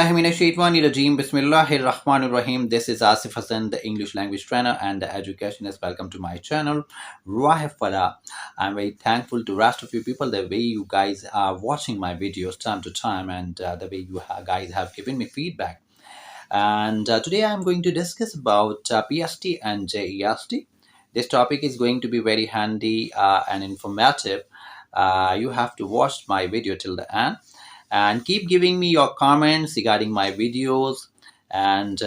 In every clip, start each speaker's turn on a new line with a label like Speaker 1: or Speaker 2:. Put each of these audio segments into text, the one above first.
Speaker 1: Auzubillahiminash-shaytanir-rajeem. Bismillahir-Rahmanir-Rahim. This is Asif Hassan, the English language trainer and the educationist. Welcome to my channel, Ruah Fala. I'm very thankful to rest of you people the way you guys are watching my videos time to time and the way you guys have given me feedback. And today I'm going to discuss about PST and JEST. This topic is going to be very handy and informative. You have to watch my video till the end and keep giving me your comments regarding my videos, and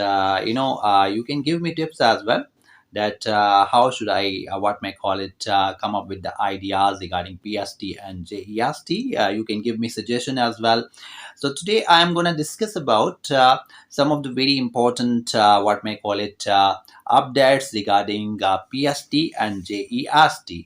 Speaker 1: you can give me tips as well that how should I what may call it come up with the ideas regarding PST and JEST. You can give me suggestion as well. So today I am going to discuss about some of the very important what may call it updates regarding PST and JEST.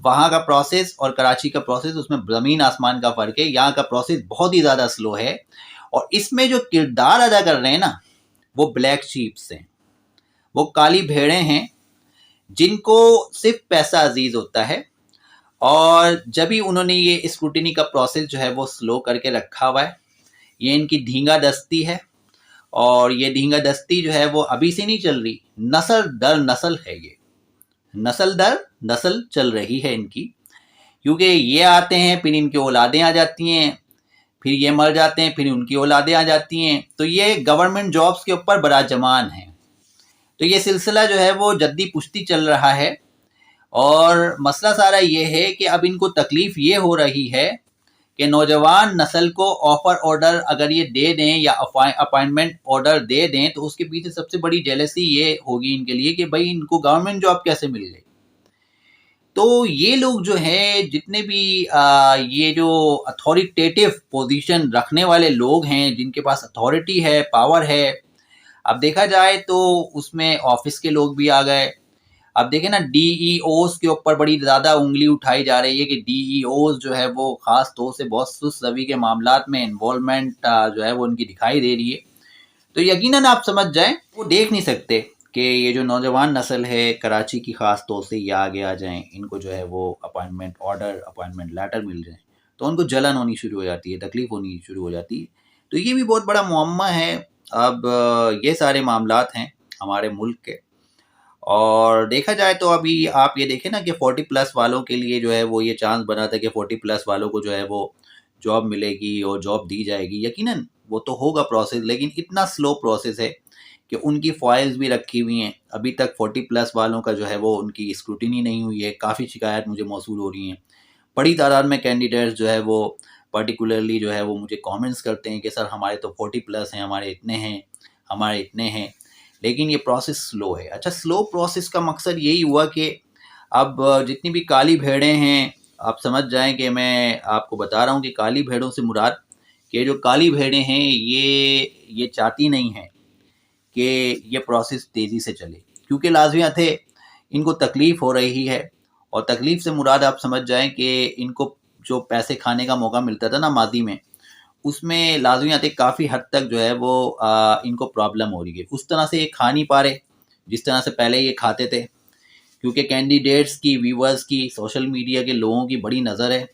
Speaker 1: وہاں کا process اور کراچی کا process, اس میں زمین آسمان کا فرق ہے. یہاں کا پروسیس بہت ہی زیادہ سلو ہے، اور اس میں جو کردار ادا کر رہے ہیں نا وہ بلیک شیپس ہیں، وہ کالی بھیڑیں ہیں جن کو صرف پیسہ عزیز ہوتا ہے. اور جب ہی انہوں نے یہ اسکروٹنی کا پروسیس جو ہے وہ سلو کر کے رکھا ہوا ہے، یہ ان کی دھینگا دستی ہے. اور یہ دھینگا دستی جو ہے وہ ابھی سے نہیں چل رہی، نسل در نسل ہے، یہ نسل در نسل چل رہی ہے ان کی. کیونکہ یہ آتے ہیں، پھر ان کی اولادیں آ جاتی ہیں، پھر یہ مر جاتے ہیں، پھر ان کی اولادیں آ جاتی ہیں. تو یہ گورنمنٹ جابس کے اوپر براجمان ہیں. تو یہ سلسلہ جو ہے وہ جدی پشتی چل رہا ہے. اور مسئلہ سارا یہ ہے کہ اب ان کو تکلیف یہ ہو رہی ہے کہ نوجوان نسل کو آفر آرڈر اگر یہ دے دیں یا اپائنٹمنٹ آرڈر دے دیں تو اس کے پیچھے سب سے بڑی جیلسی یہ ہوگی ان کے لیے کہ بھائی ان کو گورنمنٹ جاب کیسے مل گئی. تو یہ لوگ جو ہیں جتنے بھی یہ جو اتھارٹیٹیو پوزیشن رکھنے والے لوگ ہیں، جن کے پاس اتھارٹی ہے، پاور ہے، اب دیکھا جائے تو اس میں آفس کے لوگ بھی آ گئے. اب دیکھیں نا، ڈی ای اوز کے اوپر بڑی زیادہ انگلی اٹھائی جا رہی ہے کہ ڈی ای اوز جو ہے وہ خاص طور سے بہت سست روی کے معاملات میں انوالومنٹ جو ہے وہ ان کی دکھائی دے رہی ہے. تو یقیناً آپ سمجھ جائیں، وہ دیکھ نہیں سکتے کہ یہ جو نوجوان نسل ہے کراچی کی خاص طور سے یہ آگے آ جائیں، ان کو جو ہے وہ اپائنٹمنٹ آرڈر، اپائنٹمنٹ لیٹر مل جائیں تو ان کو جلن ہونی شروع ہو جاتی ہے، تکلیف ہونی شروع ہو جاتی ہے. تو یہ بھی بہت بڑا معمہ ہے. اب یہ سارے معاملات ہیں ہمارے ملک کے. اور دیکھا جائے تو ابھی آپ یہ دیکھیں نا کہ 40+ والوں کے لیے جو ہے وہ یہ چانس بنا تھا کہ 40+ والوں کو جو ہے وہ جاب ملے گی اور جاب دی جائے گی. یقیناً وہ تو ہوگا پروسیس، لیکن اتنا سلو پروسیس ہے کہ ان کی فائلز بھی رکھی ہوئی ہیں. ابھی تک 40+ والوں کا جو ہے وہ ان کی اسکروٹنی نہیں ہوئی ہے. کافی شکایت مجھے موصول ہو رہی ہیں. بڑی تعداد میں کینڈیڈیٹس جو ہے وہ پرٹیکولرلی جو ہے وہ مجھے کامنٹس کرتے ہیں کہ سر ہمارے تو 40+ ہیں، ہمارے اتنے ہیں، ہمارے اتنے ہیں، لیکن یہ پروسیس سلو ہے. اچھا، سلو پروسیس کا مقصد یہی ہوا کہ اب جتنی بھی کالی بھیڑیں ہیں، آپ سمجھ جائیں کہ میں آپ کو بتا رہا ہوں کہ کالی بھیڑوں سے مراد کہ جو کالی بھیڑیں ہیں یہ چاہتی نہیں ہیں کہ یہ پروسیس تیزی سے چلے، کیونکہ لازمیات ہے ان کو تکلیف ہو رہی ہے. اور تکلیف سے مراد آپ سمجھ جائیں کہ ان کو جو پیسے کھانے کا موقع ملتا تھا نا ماضی میں، اس میں لازمیات کافی حد تک جو ہے وہ ان کو پرابلم ہو رہی ہے. اس طرح سے یہ کھا نہیں پا رہے جس طرح سے پہلے یہ کھاتے تھے، کیونکہ کینڈیڈیٹس کی، ویورز کی، سوشل میڈیا کے لوگوں کی بڑی نظر ہے.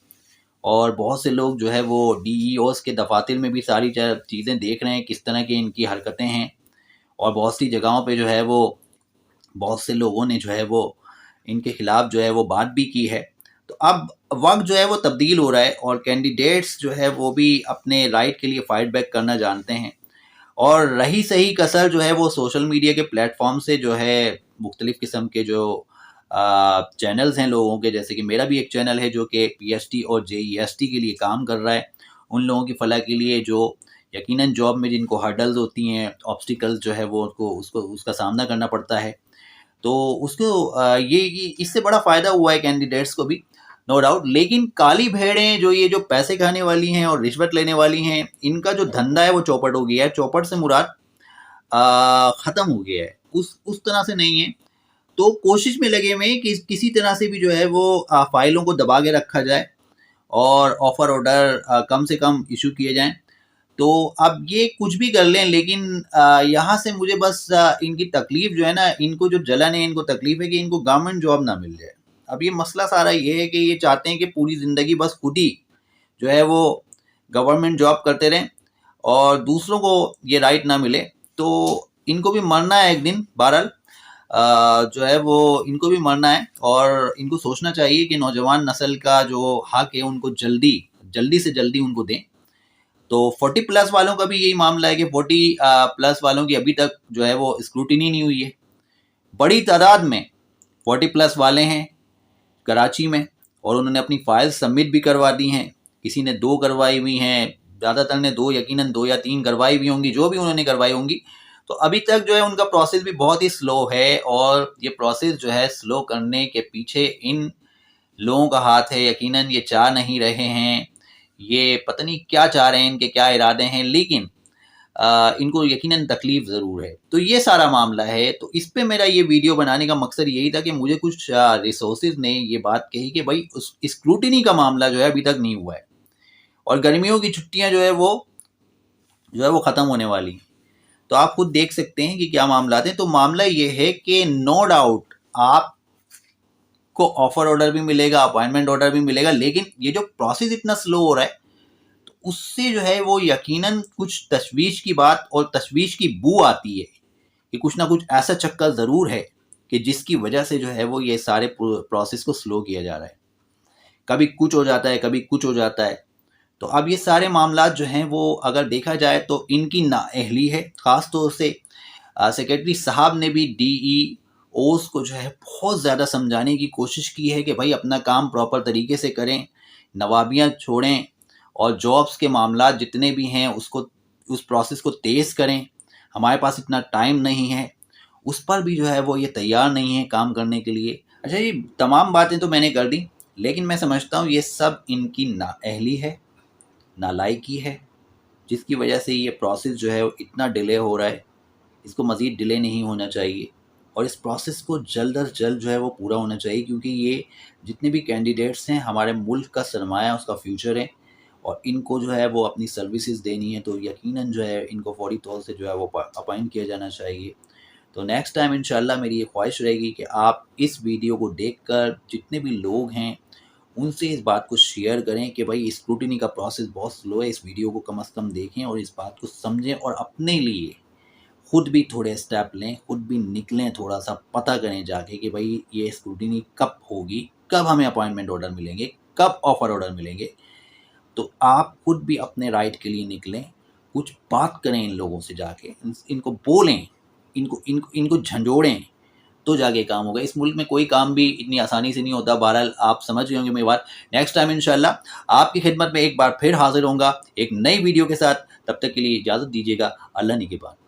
Speaker 1: اور بہت سے لوگ جو ہے وہ ڈی ای اوز کے دفاتر میں بھی ساری چیزیں دیکھ رہے ہیں کس طرح کی ان کی حرکتیں ہیں. اور بہت سی جگہوں پہ جو ہے وہ بہت سے لوگوں نے جو ہے وہ ان کے خلاف جو ہے وہ بات بھی کی ہے. تو اب وقت جو ہے وہ تبدیل ہو رہا ہے، اور کینڈیڈیٹس جو ہے وہ بھی اپنے رائٹ کے لیے فائٹ بیک کرنا جانتے ہیں. اور رہی صحیح کسر جو ہے وہ سوشل میڈیا کے پلیٹ فارم سے جو ہے مختلف قسم کے جو چینلز ہیں لوگوں کے، جیسے کہ میرا بھی ایک چینل ہے جو کہ پی ایس ٹی اور جے ای ایس ٹی کے لیے کام کر رہا ہے، ان لوگوں کی فلاح کے لیے جو یقیناً جاب میں جن کو ہرڈلز ہوتی ہیں، آبسٹیکلز جو ہے وہ اس کا سامنا کرنا پڑتا ہے. تو اس کو یہ اس سے بڑا فائدہ ہوا ہے کینڈیڈیٹس کو بھی، نو ڈاؤٹ. لیکن کالی بھیڑیں جو یہ جو پیسے کھانے والی ہیں اور رشوت لینے والی ہیں، ان کا جو دھندا ہے وہ چوپٹ ہو گیا ہے. چوپٹ سے مراد ختم ہو گیا ہے، اس طرح سے نہیں ہے. تو کوشش میں لگے ہوئے کہ کسی طرح سے بھی جو ہے وہ فائلوں کو دبا کے رکھا جائے اور آفر آرڈر کم سے کم ایشو کیے جائیں. تو اب یہ کچھ بھی کر لیں، لیکن یہاں سے مجھے بس ان کی تکلیف جو ہے نا، ان کو جو جلن ہے، ان کو تکلیف ہے کہ ان کو گورنمنٹ جاب نہ مل جائے. اب یہ مسئلہ سارا یہ ہے کہ یہ چاہتے ہیں کہ پوری زندگی بس خود ہی جو ہے وہ گورنمنٹ جاب کرتے رہیں اور دوسروں کو یہ رائٹ نہ ملے. تو ان کو بھی مرنا ہے ایک دن، بہرحال جو ہے وہ ان کو بھی مرنا ہے. اور ان کو سوچنا چاہیے کہ نوجوان نسل کا جو حق ہے ان کو جلدی سے جلدی ان کو دیں. تو 40+ والوں کا بھی یہی معاملہ ہے کہ 40+ والوں کی ابھی تک جو ہے وہ اسکروٹنی نہیں ہوئی ہے. بڑی تعداد میں 40+ والے ہیں کراچی میں، اور انہوں نے اپنی فائل سبمٹ بھی کروا دی ہیں. کسی نے 2 کروائی ہوئی ہیں، زیادہ تر نے 2، یقیناً 2 یا 3 کروائی ہوئی ہوں گی، جو بھی انہوں نے کروائی ہوں گی. تو ابھی تک جو ہے ان کا پروسیس بھی بہت ہی سلو ہے. اور یہ پروسیس جو ہے سلو کرنے کے پیچھے ان لوگوں کا ہاتھ ہے. یقیناً یہ چاہ نہیں رہے ہیں، یہ پتہ نہیں کیا چاہ رہے ہیں، ان کے کیا ارادے ہیں. لیکن ان کو یقیناً تکلیف ضرور ہے. تو یہ سارا معاملہ ہے. تو اس پہ میرا یہ ویڈیو بنانے کا مقصد یہی تھا کہ مجھے کچھ ریسورسز نے یہ بات کہی کہ بھائی اسکروٹنی کا معاملہ جو ہے ابھی تک نہیں ہوا ہے، اور گرمیوں کی چھٹیاں جو ہے وہ ختم ہونے والی ہیں. تو آپ خود دیکھ سکتے ہیں کہ کیا معاملات ہیں. تو معاملہ یہ ہے کہ نو ڈاؤٹ آپ کو آفر آرڈر بھی ملے گا، اپائنٹمنٹ آرڈر بھی ملے گا، لیکن یہ جو پروسیس اتنا سلو ہو رہا ہے تو اس سے جو ہے وہ یقیناً کچھ تشویش کی بات اور تشویش کی بو آتی ہے کہ کچھ نہ کچھ ایسا چکر ضرور ہے کہ جس کی وجہ سے جو ہے وہ یہ سارے پروسیس کو سلو کیا جا رہا ہے. کبھی کچھ ہو جاتا ہے، کبھی کچھ ہو جاتا ہے. تو اب یہ سارے معاملات جو ہیں وہ اگر دیکھا جائے تو ان کی نااہلی ہے. خاص طور سے سیکرٹری صاحب نے بھی ڈی ای اوز کو جو ہے بہت زیادہ سمجھانے کی کوشش کی ہے کہ بھائی اپنا کام پراپر طریقے سے کریں، نوابیاں چھوڑیں، اور جابس کے معاملات جتنے بھی ہیں اس پروسیس کو تیز کریں. ہمارے پاس اتنا ٹائم نہیں ہے. اس پر بھی جو ہے وہ یہ تیار نہیں ہے کام کرنے کے لیے. اچھا، یہ تمام باتیں تو میں نے کر دی، لیکن میں سمجھتا ہوں یہ سب ان کی نااہلی ہے، نالائکی ہے، جس کی وجہ سے یہ پروسیس جو ہے اتنا ڈیلے ہو رہا ہے. اس کو مزید ڈیلے نہیں ہونا چاہیے، اور اس پروسیس کو جلد از جلد جو ہے وہ پورا ہونا چاہیے، کیونکہ یہ جتنے بھی کینڈیڈیٹس ہیں ہمارے ملک کا سرمایہ، اس کا فیوچر ہے، اور ان کو جو ہے وہ اپنی سروسز دینی ہے. تو یقیناً جو ہے ان کو فوری طور سے جو ہے وہ اپائنٹ کیا جانا چاہیے. تو نیکسٹ ٹائم انشاءاللہ میری یہ خواہش رہے گی کہ آپ اس ویڈیو کو دیکھ کر جتنے بھی لوگ ہیں ان سے اس بات کو شیئر کریں کہ بھائی اسکروٹنی کا پروسیس بہت سلو ہے. اس ویڈیو کو کم از کم دیکھیں اور اس بات کو سمجھیں، اور اپنے لیے خود بھی تھوڑے اسٹیپ لیں، خود بھی نکلیں، تھوڑا سا پتہ کریں جا کے کہ بھائی یہ اسکروٹنی کب ہوگی، کب ہمیں اپائنٹمنٹ آرڈر ملیں گے، کب آفر آرڈر ملیں گے. تو آپ خود بھی اپنے رائٹ کے لیے نکلیں، کچھ بات کریں ان لوگوں سے جا کے، ان کو بولیں، ان کو جھنجھوڑیں، تو جا کے کام ہوگا. اس ملک میں کوئی کام بھی اتنی آسانی سے نہیں ہوتا. بہرحال آپ سمجھ گئے ہوں گے میری بات. نیکسٹ ٹائم انشاءاللہ آپ کی خدمت میں ایک بار پھر حاضر ہوں گا ایک نئی ویڈیو کے ساتھ. تب تک کے لیے اجازت دیجیے گا. اللہ نگہبان.